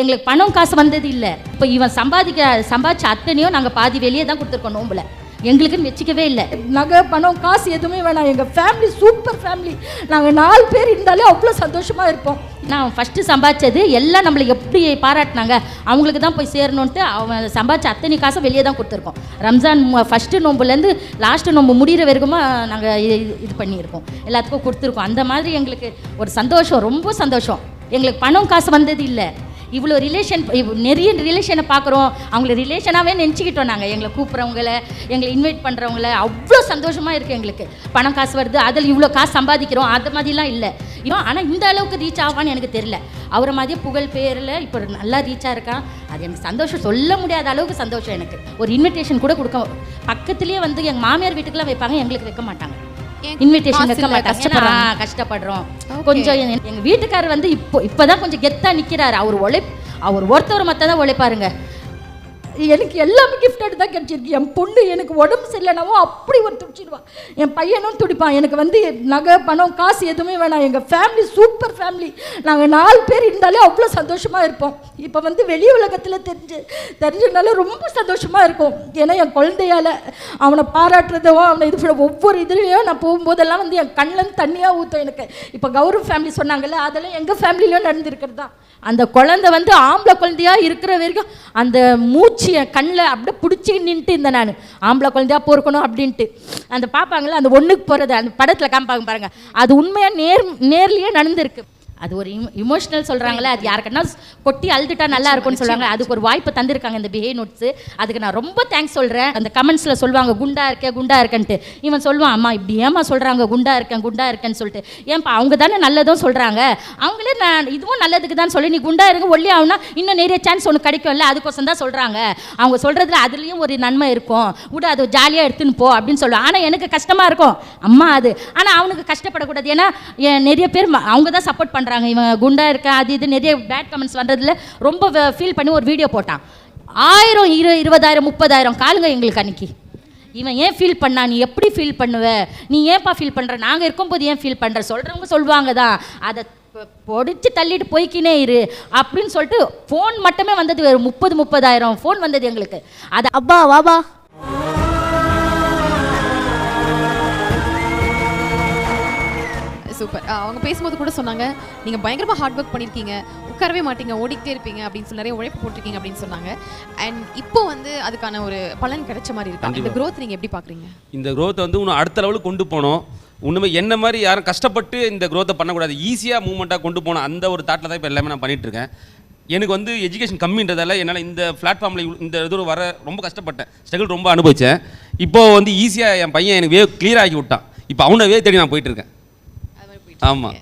எங்களுக்கு பணம் காசு வந்தது இல்லை. இப்போ இவன் சம்பாதிச்ச அத்தனையும் நாங்கள் பாதி வெளியே தான் கொடுத்துருக்கோம் நோம்புல. எங்களுக்குன்னு வச்சுக்கவே இல்லை. நகை பணம் காசு எதுவுமே வேணாம். எங்கள் ஃபேமிலி சூப்பர் ஃபேமிலி. நாங்கள் 4 பேர் இருந்தாலே அவ்வளோ சந்தோஷமாக இருப்போம். நான் ஃபஸ்ட்டு சம்பாதிச்சது எல்லாம் நம்மளை எப்படி பாராட்டினாங்க அவங்களுக்கு தான் போய் சேரணுன்ட்டு அவன் சம்பாதிச்ச அத்தனை காசும் வெளியே தான் கொடுத்துருக்கோம். ரம்ஜான் ஃபஸ்ட்டு நோம்புலேருந்து லாஸ்ட்டு நோம்பு முடிகிற வரைக்குமா நாங்கள் இது பண்ணியிருக்கோம், எல்லாத்துக்கும் கொடுத்துருக்கோம். அந்த மாதிரி எங்களுக்கு ஒரு சந்தோஷம், ரொம்ப சந்தோஷம். எங்களுக்கு பணம் காசு வந்தது இல்லை. இவ்வளோ நிறைய ரிலேஷனை பார்க்குறோம். அவங்கள ரிலேஷனாகவே நினச்சிக்கிட்டோம். நாங்கள் எங்களை கூப்பிட்றவங்கள, எங்களை இன்வைட் பண்ணுறவங்கள அவ்வளோ சந்தோஷமாக இருக்குது எங்களுக்கு. பணம் காசு வருது, அதில் இவ்வளோ காசு சம்பாதிக்கிறோம், அது மாதிரிலாம் இல்லை. ஆனால் இந்த அளவுக்கு ரீச் ஆவான்னு எனக்கு தெரியல. அவரை மாதிரியே புகழ் பேரில் இப்போ நல்லா ரீச்சாக இருக்கான். அது எனக்கு சந்தோஷம், சொல்ல முடியாத அளவுக்கு சந்தோஷம். எனக்கு ஒரு இன்விடேஷன் கூட கொடுக்க பக்கத்துலேயே எங்கள் மாமியார் வீட்டுக்குலாம் வைப்பாங்க, எங்களுக்கு வைக்க மாட்டாங்க. இன்விடேஷன் வைக்க மாட்டாங்க, கஷ்டப்படுறோம் கொஞ்சம். எங்க வீட்டுக்காரர் இப்பதான் கொஞ்சம் கெத்தா நிக்கிறாரு. அவர் ஒருத்தவர் மத்த தான் உழைப்பாருங்க. எனக்கு எல்லாமே கிஃப்டட் தான் கிடைச்சிருக்கு. என் பொண்ணு எனக்கு உடம்பு சரியில்லைனாவும் அப்படி ஒரு துடிச்சிடுவான். என் பையனும் துடிப்பான். எனக்கு நகை பணம் காசு எதுவுமே வேணாம். எங்கள் ஃபேமிலி சூப்பர் ஃபேமிலி. நாங்கள் 4 பேர் இருந்தாலே அவ்வளோ சந்தோஷமாக இருப்போம். இப்போ வெளி உலகத்தில் தெரிஞ்சதுனால ரொம்ப சந்தோஷமாக இருக்கும். ஏன்னா என் குழந்தையால் அவனை பாராட்டுறதோ அவனை இது ஒவ்வொரு இதுலேயும் நான் போகும்போதெல்லாம் என் கண்ணில் தண்ணியாக ஊற்றும் எனக்கு. இப்போ கௌரவ் ஃபேமிலி சொன்னாங்கல்ல, அதெல்லாம் எங்கள் ஃபேமிலியிலும் நடந்துருக்கிறது தான். அந்த குழந்தை ஆம்பளை குழந்தையாக இருக்கிற வரைக்கும் அந்த மூச்சு என் கண்ணில் அப்படியே பிடிச்சி நின்றுட்டு இருந்தேன். நான் ஆம்பளை குழந்தையாக பொறுக்கணும் அப்படின்ட்டு அந்த பார்ப்பாங்களே, அந்த ஒன்றுக்கு போகிறது அந்த படத்தில் காமிப்பாங்க பாருங்கள், அது உண்மையாக நேர்லேயே நடந்திருக்கு. அது ஒரு இமோஷனல் சொல்கிறாங்களே, அது யாருக்குன்னா கொட்டி அழுதுட்டா நல்லா இருக்கும்னு சொல்கிறாங்க. அதுக்கு ஒரு வாய்ப்பு தந்திருக்காங்க இந்த பிஹே நோட்ஸு. அதுக்கு நான் ரொம்ப தேங்க்ஸ் சொல்கிறேன். அந்த கமெண்ட்ஸில் சொல்லுவாங்க குண்டா இருக்கேன்ட்டு. இவன் சொல்லுவான், அம்மா இப்படி ஏமா சொல்கிறாங்க குண்டா இருக்கேன்னு சொல்லிட்டு. ஏன்ப்பா அவங்க தானே நல்லதும் சொல்கிறாங்க, அவங்களே நான் இதுவும் நல்லதுக்கு தான் சொல்லி நீ குண்டா இருங்க ஒல்லி ஆகுனா இன்னும் நிறைய சான்ஸ் ஒன்று கிடைக்கும்ல, அதுக்கோசம் தான் சொல்கிறாங்க. அவங்க சொல்கிறதுல அதுலேயும் ஒரு நன்மை இருக்கும், விட அது ஜாலியாக எடுத்துன்னு போ அப்படின்னு சொல்லுவான். ஆனால் எனக்கு கஷ்டமாக இருக்கும் அம்மா அது. ஆனால் அவனுக்கு கஷ்டப்படக்கூடாது. ஏன்னா நிறைய பேர் அவங்க தான் சப்போர்ட் பண்ணுறாங்க. இவன் குண்டா இருக்க அது இது நிறைய பேட் கமெண்ட்ஸ் வந்ததில் ரொம்ப ஃபீல் பண்ணி ஒரு வீடியோ போட்டான். 1000 20,000 30,000 காலுங்க எங்களுக்கு அன்னைக்கு. இவன் ஏன் ஃபீல் பண்ணா, நீ எப்படி ஃபீல் பண்ணுவ, நீ ஏன்ப்பா ஃபீல் பண்ணுற, நாங்கள் இருக்கும்போது ஏன் ஃபீல் பண்ணுற, சொல்கிறவங்க சொல்லுவாங்க தான், அதை பொடிச்சு தள்ளிட்டு போய்க்கினே இரு அப்படின்னு சொல்லிட்டு ஃபோன் மட்டுமே வந்தது 30,000 ஃபோன் வந்தது எங்களுக்கு. அது அப்பா வாபா சூப்பர். அவங்க பேசும்போது கூட சொன்னாங்க, நீங்கள் பயங்கரமாக ஹார்ட் ஒர்க் பண்ணியிருக்கீங்க, உட்காரவே மாட்டீங்க, ஓடிக்கிட்டே இருப்பீங்க அப்படின்னு சொல்லி நிறைய உழைப்பு போட்டிருக்கீங்க அப்படின்னு சொன்னாங்க. அண்ட் இப்போ அதுக்கான ஒரு பலன் கிடைச்ச மாதிரி இருக்கு. இந்த க்ரோத் நீங்கள் எப்படி பார்க்குறீங்க? இந்த க்ரோத்தை இன்னும் அடுத்த லெவலுக்கு கொண்டு போனோம். ஒன்றுமே என்ன மாதிரி யாரும் கஷ்டப்பட்டு இந்த க்ரோத்தை பண்ணக்கூடாது, ஈஸியாக மூவ்மெண்ட்டாக கொண்டு போனோம். அந்த ஒரு தாட்டில் தான் இப்போ எல்லாமே நான் பண்ணிகிட்ருக்கேன். எனக்கு எஜுகேஷன் கம்மின்றதால என்னால் இந்த பிளாட்ஃபார்மில் இந்த இது வர ரொம்ப கஷ்டப்பட்டேன், ஸ்ட்ரகிள் ரொம்ப அனுபவித்தேன். இப்போது ஈஸியாக என் பையன் எனக்கு கிளியர் ஆக்கி விட்டான். இப்போ அவனை தேடி நான் போயிட்டுருக்கேன். ஆமாம்.